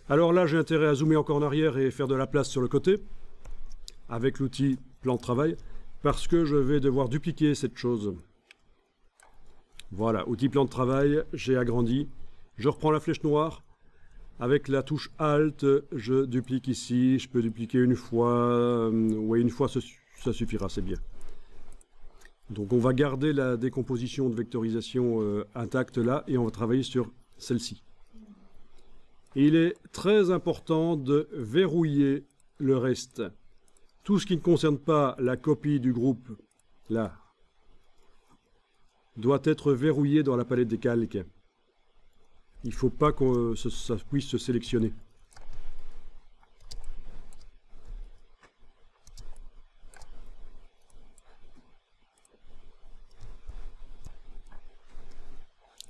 Alors là, j'ai intérêt à zoomer encore en arrière et faire de la place sur le côté, avec l'outil plan de travail, parce que je vais devoir dupliquer cette chose. Voilà, outil plan de travail, j'ai agrandi. Je reprends la flèche noire. Avec la touche Alt, je duplique ici. Je peux dupliquer une fois. Oui, une fois, ça suffira, c'est bien. Donc on va garder la décomposition de vectorisation intacte là, et on va travailler sur celle-ci. Il est très important de verrouiller le reste. Tout ce qui ne concerne pas la copie du groupe, là, doit être verrouillé dans la palette des calques. Il ne faut pas que ça puisse se sélectionner.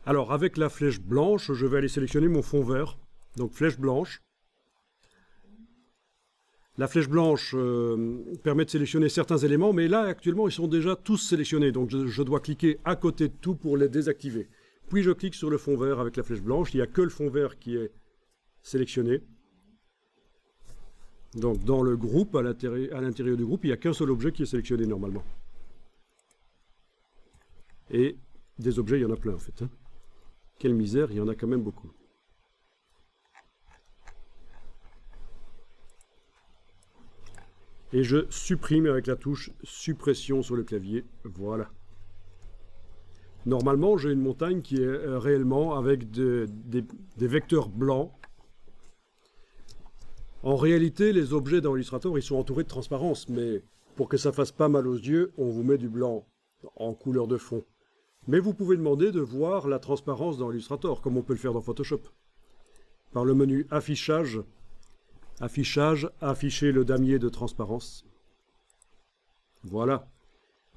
Alors, avec la flèche blanche, je vais aller sélectionner mon fond vert. Donc, flèche blanche. La flèche blanche permet de sélectionner certains éléments, mais là, actuellement, ils sont déjà tous sélectionnés. Donc, je dois cliquer à côté de tout pour les désactiver. Puis, je clique sur le fond vert avec la flèche blanche. Il n'y a que le fond vert qui est sélectionné. Donc, dans le groupe, à l'intérieur du groupe, il n'y a qu'un seul objet qui est sélectionné normalement. Et des objets, il y en a plein, en fait. Hein. Quelle misère, il y en a quand même beaucoup. Et je supprime avec la touche suppression sur le clavier. Voilà. Normalement, j'ai une montagne qui est réellement avec des vecteurs blancs. En réalité, les objets dans Illustrator, ils sont entourés de transparence. Mais pour que ça fasse pas mal aux yeux, on vous met du blanc en couleur de fond. Mais vous pouvez demander de voir la transparence dans Illustrator, comme on peut le faire dans Photoshop. Par le menu Affichage, Affichage, afficher le damier de transparence. Voilà.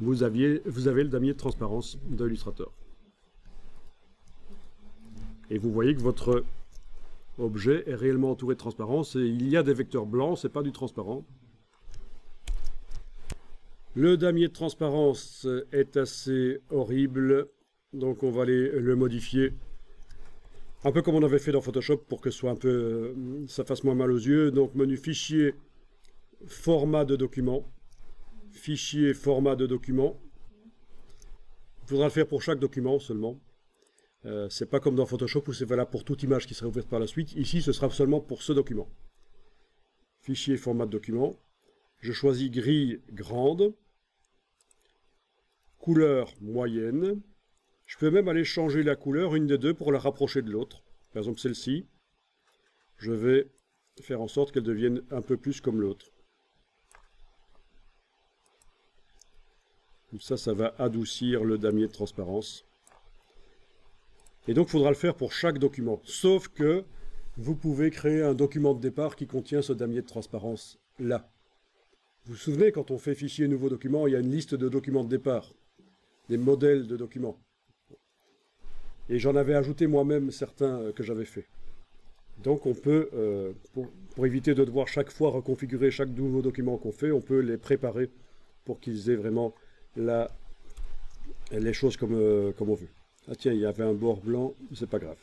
Vous avez le damier de transparence de Illustrator. Et vous voyez que votre objet est réellement entouré de transparence. Et il y a des vecteurs blancs, c'est pas du transparent. Le damier de transparence est assez horrible. Donc on va aller le modifier. Un peu comme on avait fait dans Photoshop pour que ça fasse moins mal aux yeux. Donc menu fichier, format de document. Fichier, format de document. Il faudra le faire pour chaque document seulement. C'est pas comme dans Photoshop où c'est valable pour toute image qui sera ouverte par la suite. Ici, ce sera seulement pour ce document. Fichier, format de document. Je choisis grille grande. Couleur moyenne. Je peux même aller changer la couleur, une des deux, pour la rapprocher de l'autre. Par exemple, celle-ci. Je vais faire en sorte qu'elle devienne un peu plus comme l'autre. Comme ça va adoucir le damier de transparence. Et donc, il faudra le faire pour chaque document. Sauf que vous pouvez créer un document de départ qui contient ce damier de transparence là. Vous vous souvenez, quand on fait fichier nouveau document, il y a une liste de documents de départ. Des modèles de documents. Et j'en avais ajouté moi-même certains que j'avais fait. Donc on peut, pour éviter de devoir chaque fois reconfigurer chaque nouveau document qu'on fait, on peut les préparer pour qu'ils aient vraiment les choses comme on veut. Ah tiens, il y avait un bord blanc, c'est pas grave.